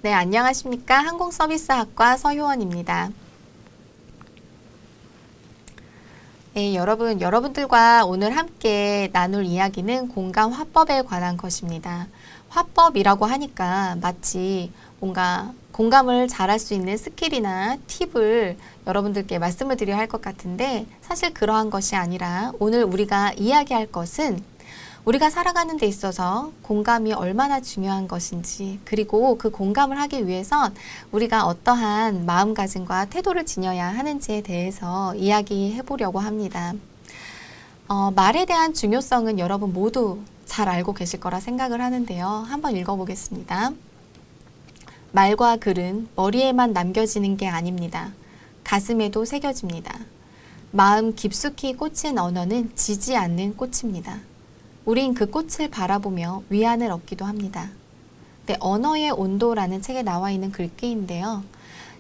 네, 안녕하십니까. 항공서비스학과 서효원입니다. 네, 여러분들과 오늘 함께 나눌 이야기는 공감 화법에 관한 것입니다. 화법이라고 하니까 마치 뭔가 공감을 잘할 수 있는 스킬이나 팁을 여러분들께 말씀을 드려야 할 것 같은데 사실 그러한 것이 아니라 오늘 우리가 이야기할 것은 우리가 살아가는 데 있어서 공감이 얼마나 중요한 것인지, 그리고 그 공감을 하기 위해선 우리가 어떠한 마음가짐과 태도를 지녀야 하는지에 대해서 이야기해 보려고 합니다. 말에 대한 중요성은 여러분 모두 잘 알고 계실 거라 생각을 하는데요. 한번 읽어보겠습니다. 말과 글은 머리에만 남겨지는 게 아닙니다. 가슴에도 새겨집니다. 마음 깊숙이 꽂힌 언어는 지지 않는 꽃입니다. 우린 그 꽃을 바라보며 위안을 얻기도 합니다. 네, 언어의 온도라는 책에 나와 있는 글귀인데요.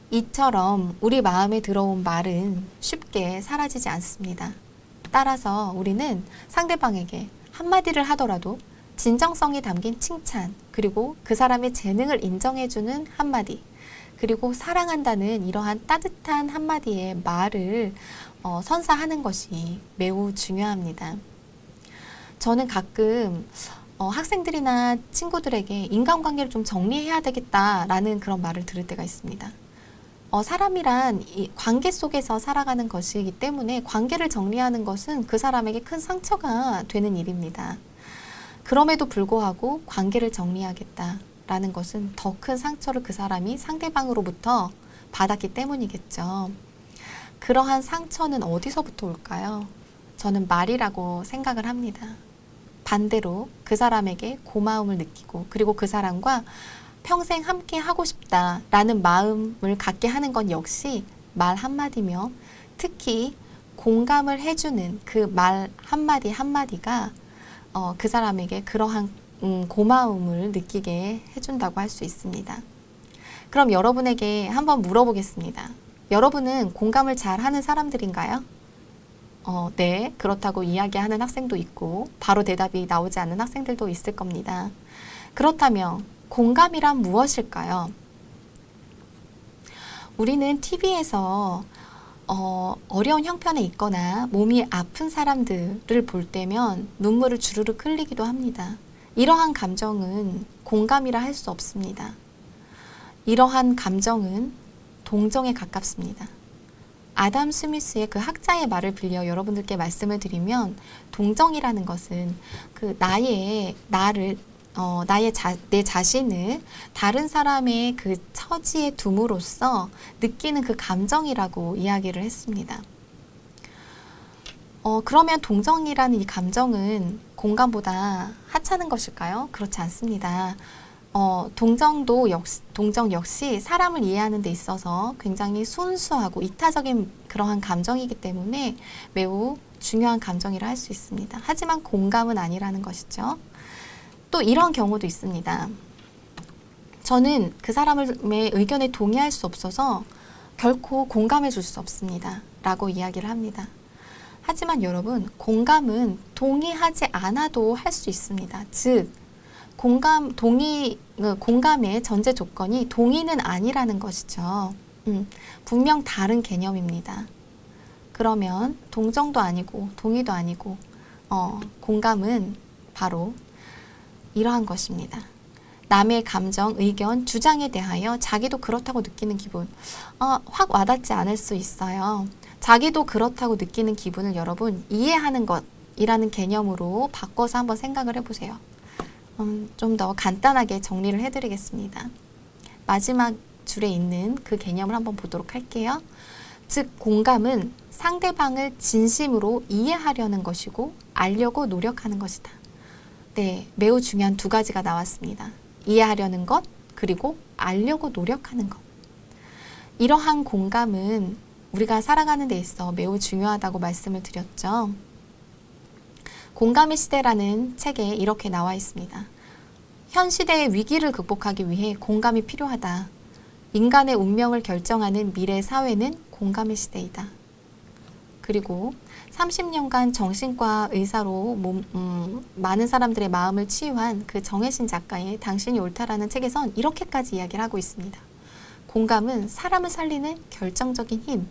이처럼 우리 마음에 들어온 말은 쉽게 사라지지 않습니다. 따라서 우리는 상대방에게 한마디를 하더라도 진정성이 담긴 칭찬, 그리고 그 사람의 재능을 인정해주는 한마디, 그리고 사랑한다는 이러한 따뜻한 한마디의 말을 선사하는 것이 매우 중요합니다. 저는 가끔 학생들이나 친구들에게 인간관계를 좀 정리해야 되겠다라는 그런 말을 들을 때가 있습니다. 사람이란 이 관계 속에서 살아가는 것이기 때문에 관계를 정리하는 것은 그 사람에게 큰 상처가 되는 일입니다. 그럼에도 불구하고 관계를 정리하겠다라는 것은 더 큰 상처를 그 사람이 상대방으로부터 받았기 때문이겠죠. 그러한 상처는 어디서부터 올까요? 저는 말이라고 생각을 합니다. 반대로 그 사람에게 고마움을 느끼고 그리고 그 사람과 평생 함께 하고 싶다라는 마음을 갖게 하는 건 역시 말 한마디며 특히 공감을 해주는 그 말 한마디 한마디가 그 사람에게 그러한 고마움을 느끼게 해준다고 할 수 있습니다. 그럼 여러분에게 한번 물어보겠습니다. 여러분은 공감을 잘 하는 사람들인가요? 네, 그렇다고 이야기하는 학생도 있고 바로 대답이 나오지 않는 학생들도 있을 겁니다. 그렇다면 공감이란 무엇일까요? 우리는 TV에서 어려운 형편에 있거나 몸이 아픈 사람들을 볼 때면 눈물을 주르륵 흘리기도 합니다. 이러한 감정은 공감이라 할 수 없습니다. 이러한 감정은 동정에 가깝습니다. 아담 스미스의 그 학자의 말을 빌려 여러분들께 말씀을 드리면 동정이라는 것은 그 내 자신을 다른 사람의 그 처지에 둠으로써 느끼는 그 감정이라고 이야기를 했습니다. 그러면 동정이라는 이 감정은 공감보다 하찮은 것일까요? 그렇지 않습니다. 동정 역시 사람을 이해하는 데 있어서 굉장히 순수하고 이타적인 그러한 감정이기 때문에 매우 중요한 감정이라 할 수 있습니다. 하지만 공감은 아니라는 것이죠. 또 이런 경우도 있습니다. 저는 그 사람의 의견에 동의할 수 없어서 결코 공감해 줄 수 없습니다. 라고 이야기를 합니다. 하지만 여러분, 공감은 동의하지 않아도 할 수 있습니다. 즉, 공감의 전제 조건이 동의는 아니라는 것이죠. 분명 다른 개념입니다. 그러면 동정도 아니고 동의도 아니고 공감은 바로 이러한 것입니다. 남의 감정, 의견, 주장에 대하여 자기도 그렇다고 느끼는 기분, 확 와닿지 않을 수 있어요. 자기도 그렇다고 느끼는 기분을 여러분 이해하는 것이라는 개념으로 바꿔서 한번 생각을 해보세요. 좀 더 간단하게 정리를 해드리겠습니다. 마지막 줄에 있는 그 개념을 한번 보도록 할게요. 즉, 공감은 상대방을 진심으로 이해하려는 것이고 알려고 노력하는 것이다. 네, 매우 중요한 두 가지가 나왔습니다. 이해하려는 것, 그리고 알려고 노력하는 것. 이러한 공감은 우리가 살아가는 데 있어 매우 중요하다고 말씀을 드렸죠. 공감의 시대라는 책에 이렇게 나와 있습니다. 현 시대의 위기를 극복하기 위해 공감이 필요하다. 인간의 운명을 결정하는 미래 사회는 공감의 시대이다. 그리고 30년간 정신과 의사로 많은 사람들의 마음을 치유한 그 정혜신 작가의 당신이 옳다라는 책에선 이렇게까지 이야기를 하고 있습니다. 공감은 사람을 살리는 결정적인 힘,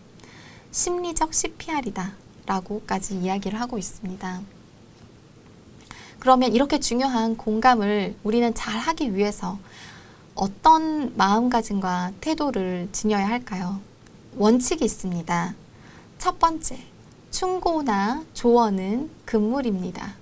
심리적 CPR이다 라고까지 이야기를 하고 있습니다. 그러면 이렇게 중요한 공감을 우리는 잘 하기 위해서 어떤 마음가짐과 태도를 지녀야 할까요? 원칙이 있습니다. 첫 번째, 충고나 조언은 금물입니다.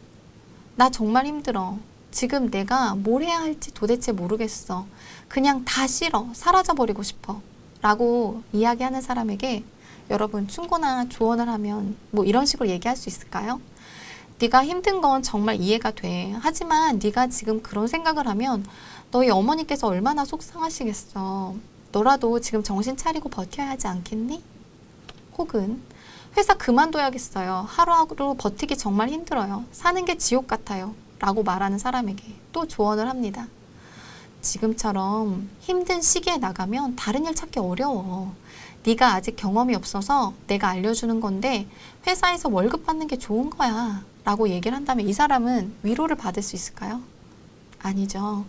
나 정말 힘들어. 지금 내가 뭘 해야 할지 도대체 모르겠어. 그냥 다 싫어. 사라져버리고 싶어. 라고 이야기하는 사람에게 여러분 충고나 조언을 하면 뭐 이런 식으로 얘기할 수 있을까요? 네가 힘든 건 정말 이해가 돼. 하지만 네가 지금 그런 생각을 하면 너희 어머니께서 얼마나 속상하시겠어. 너라도 지금 정신 차리고 버텨야 하지 않겠니? 혹은 회사 그만둬야겠어요. 하루하루 버티기 정말 힘들어요. 사는 게 지옥 같아요. 라고 말하는 사람에게 또 조언을 합니다. 지금처럼 힘든 시기에 나가면 다른 일 찾기 어려워. 네가 아직 경험이 없어서 내가 알려주는 건데 회사에서 월급 받는 게 좋은 거야. 라고 얘기를 한다면 이 사람은 위로를 받을 수 있을까요? 아니죠.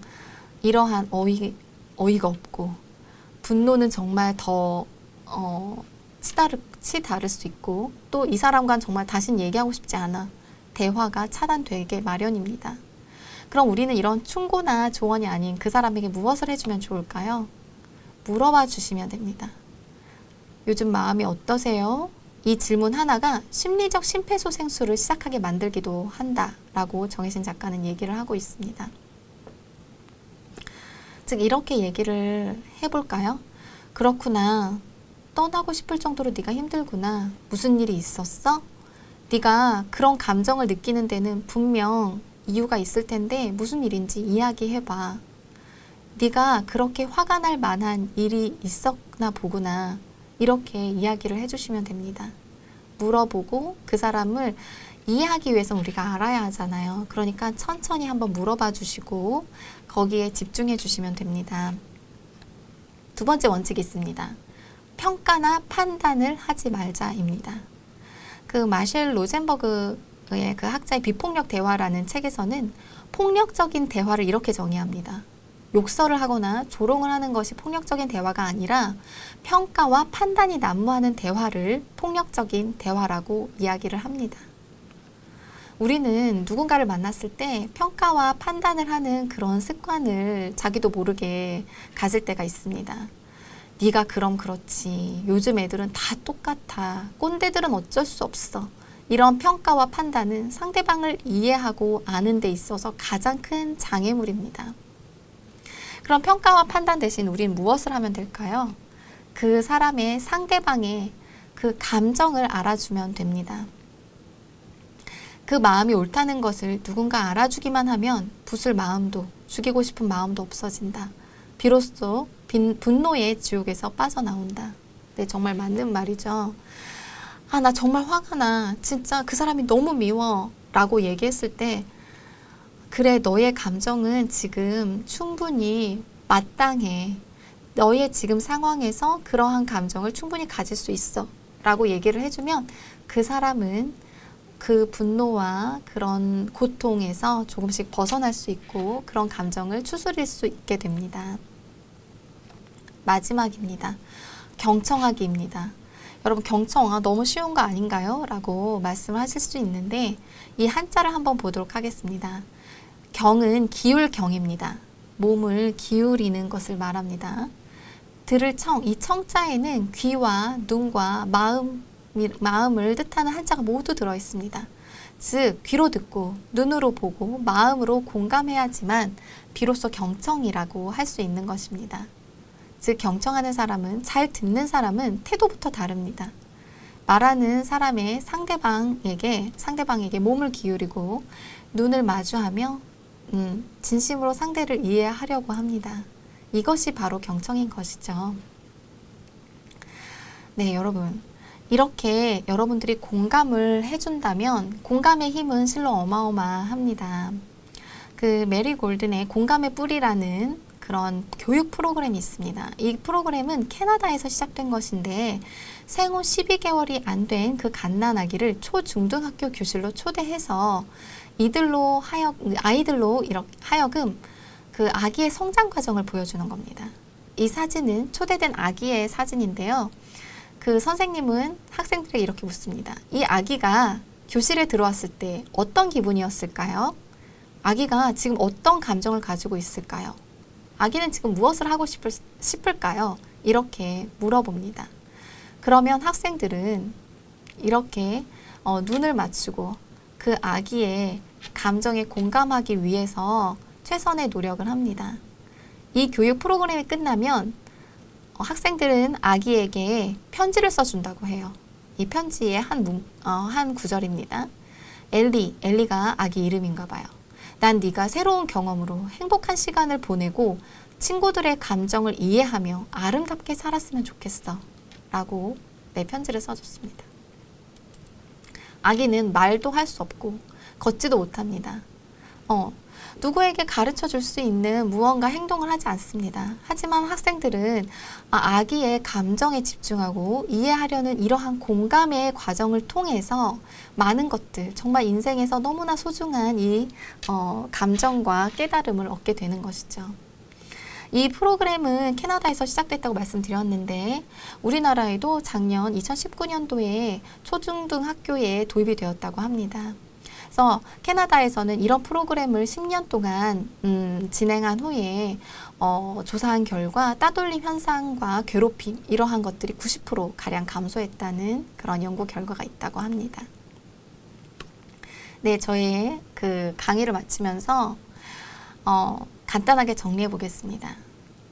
이러한 어이가 없고 분노는 정말 더 치다를 수 있고 또 이 사람과는 정말 다신 얘기하고 싶지 않아. 대화가 차단되게 마련입니다. 그럼 우리는 이런 충고나 조언이 아닌 그 사람에게 무엇을 해주면 좋을까요? 물어봐 주시면 됩니다. 요즘 마음이 어떠세요? 이 질문 하나가 심리적 심폐소생술을 시작하게 만들기도 한다라고 정혜신 작가는 얘기를 하고 있습니다. 즉 이렇게 얘기를 해볼까요? 그렇구나. 떠나고 싶을 정도로 네가 힘들구나. 무슨 일이 있었어? 네가 그런 감정을 느끼는 데는 분명 이유가 있을 텐데 무슨 일인지 이야기해봐. 네가 그렇게 화가 날 만한 일이 있었나 보구나. 이렇게 이야기를 해주시면 됩니다. 물어보고 그 사람을 이해하기 위해서 우리가 알아야 하잖아요. 그러니까 천천히 한번 물어봐 주시고 거기에 집중해 주시면 됩니다. 두 번째 원칙이 있습니다. 평가나 판단을 하지 말자입니다. 그 마셸 로젠버그의 그 학자의 비폭력 대화라는 책에서는 폭력적인 대화를 이렇게 정의합니다. 욕설을 하거나 조롱을 하는 것이 폭력적인 대화가 아니라 평가와 판단이 난무하는 대화를 폭력적인 대화라고 이야기를 합니다. 우리는 누군가를 만났을 때 평가와 판단을 하는 그런 습관을 자기도 모르게 가질 때가 있습니다. 네가 그럼 그렇지. 요즘 애들은 다 똑같아. 꼰대들은 어쩔 수 없어. 이런 평가와 판단은 상대방을 이해하고 아는 데 있어서 가장 큰 장애물입니다. 그럼 평가와 판단 대신 우린 무엇을 하면 될까요? 그 사람의 상대방의 그 감정을 알아주면 됩니다. 그 마음이 옳다는 것을 누군가 알아주기만 하면 부술 마음도 죽이고 싶은 마음도 없어진다. 비로소 분노의 지옥에서 빠져나온다. 네, 정말 맞는 말이죠. 아, 나 정말 화가 나. 진짜 그 사람이 너무 미워. 라고 얘기했을 때 그래, 너의 감정은 지금 충분히 마땅해. 너의 지금 상황에서 그러한 감정을 충분히 가질 수 있어. 라고 얘기를 해주면 그 사람은 그 분노와 그런 고통에서 조금씩 벗어날 수 있고 그런 감정을 추스릴 수 있게 됩니다. 마지막입니다. 경청하기입니다. 여러분 경청 너무 쉬운 거 아닌가요? 라고 말씀하실 수 있는데 이 한자를 한번 보도록 하겠습니다. 경은 기울 경입니다. 몸을 기울이는 것을 말합니다. 들을 청, 이 청자에는 귀와 눈과 마음을 뜻하는 한자가 모두 들어있습니다. 즉 귀로 듣고 눈으로 보고 마음으로 공감해야지만 비로소 경청이라고 할 수 있는 것입니다. 즉 경청하는 사람은 잘 듣는 사람은 태도부터 다릅니다. 말하는 사람의 상대방에게 몸을 기울이고 눈을 마주하며 진심으로 상대를 이해하려고 합니다. 이것이 바로 경청인 것이죠. 네, 여러분. 이렇게 여러분들이 공감을 해준다면 공감의 힘은 실로 어마어마합니다. 그 메리 골든의 공감의 뿌리라는 그런 교육 프로그램이 있습니다. 이 프로그램은 캐나다에서 시작된 것인데 생후 12개월이 안 된 그 갓난아기를 초중등학교 교실로 초대해서 아이들로 이렇게 하여금 그 아기의 성장 과정을 보여주는 겁니다. 이 사진은 초대된 아기의 사진인데요. 그 선생님은 학생들에게 이렇게 묻습니다. 이 아기가 교실에 들어왔을 때 어떤 기분이었을까요? 아기가 지금 어떤 감정을 가지고 있을까요? 아기는 지금 무엇을 하고 싶을까요? 이렇게 물어봅니다. 그러면 학생들은 이렇게 눈을 맞추고 그 아기의 감정에 공감하기 위해서 최선의 노력을 합니다. 이 교육 프로그램이 끝나면 학생들은 아기에게 편지를 써준다고 해요. 이 편지의 한 구절입니다. 엘리가 아기 이름인가 봐요. 난 네가 새로운 경험으로 행복한 시간을 보내고 친구들의 감정을 이해하며 아름답게 살았으면 좋겠어. 라고 편지를 써줬습니다. 아기는 말도 할 수 없고 걷지도 못합니다. 누구에게 가르쳐 줄 수 있는 무언가 행동을 하지 않습니다. 하지만 학생들은 아기의 감정에 집중하고 이해하려는 이러한 공감의 과정을 통해서 많은 것들, 정말 인생에서 너무나 소중한 이 감정과 깨달음을 얻게 되는 것이죠. 이 프로그램은 캐나다에서 시작됐다고 말씀드렸는데 우리나라에도 작년 2019년도에 초중등 학교에 도입이 되었다고 합니다. 그래서 캐나다에서는 이런 프로그램을 10년 동안 진행한 후에 조사한 결과 따돌림 현상과 괴롭힘 이러한 것들이 90%가량 감소했다는 그런 연구 결과가 있다고 합니다. 네, 저의 그 강의를 마치면서 간단하게 정리해 보겠습니다.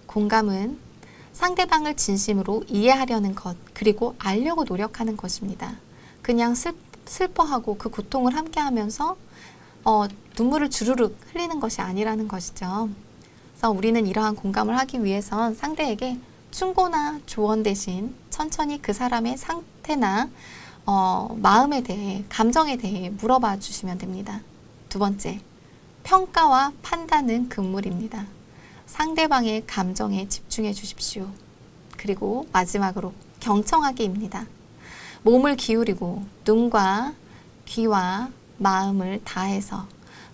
공감은 상대방을 진심으로 이해하려는 것, 그리고 알려고 노력하는 것입니다. 그냥 슬퍼하고 그 고통을 함께 하면서 눈물을 주르륵 흘리는 것이 아니라는 것이죠. 그래서 우리는 이러한 공감을 하기 위해선 상대에게 충고나 조언 대신 천천히 그 사람의 상태나 마음에 대해, 감정에 대해 물어봐 주시면 됩니다. 두 번째, 평가와 판단은 금물입니다. 상대방의 감정에 집중해 주십시오. 그리고 마지막으로 경청하기입니다. 몸을 기울이고 눈과 귀와 마음을 다해서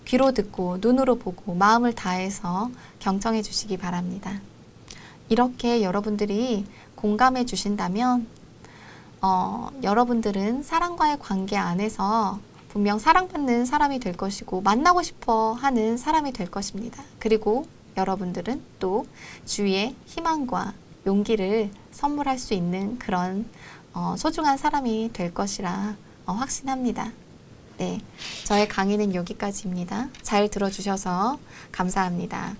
귀로 듣고 눈으로 보고 마음을 다해서 경청해 주시기 바랍니다. 이렇게 여러분들이 공감해 주신다면 여러분들은 사랑과의 관계 안에서 분명 사랑받는 사람이 될 것이고 만나고 싶어 하는 사람이 될 것입니다. 그리고 여러분들은 또 주위에 희망과 용기를 선물할 수 있는 그런 소중한 사람이 될 것이라 확신합니다. 네, 저의 강의는 여기까지입니다. 잘 들어주셔서 감사합니다.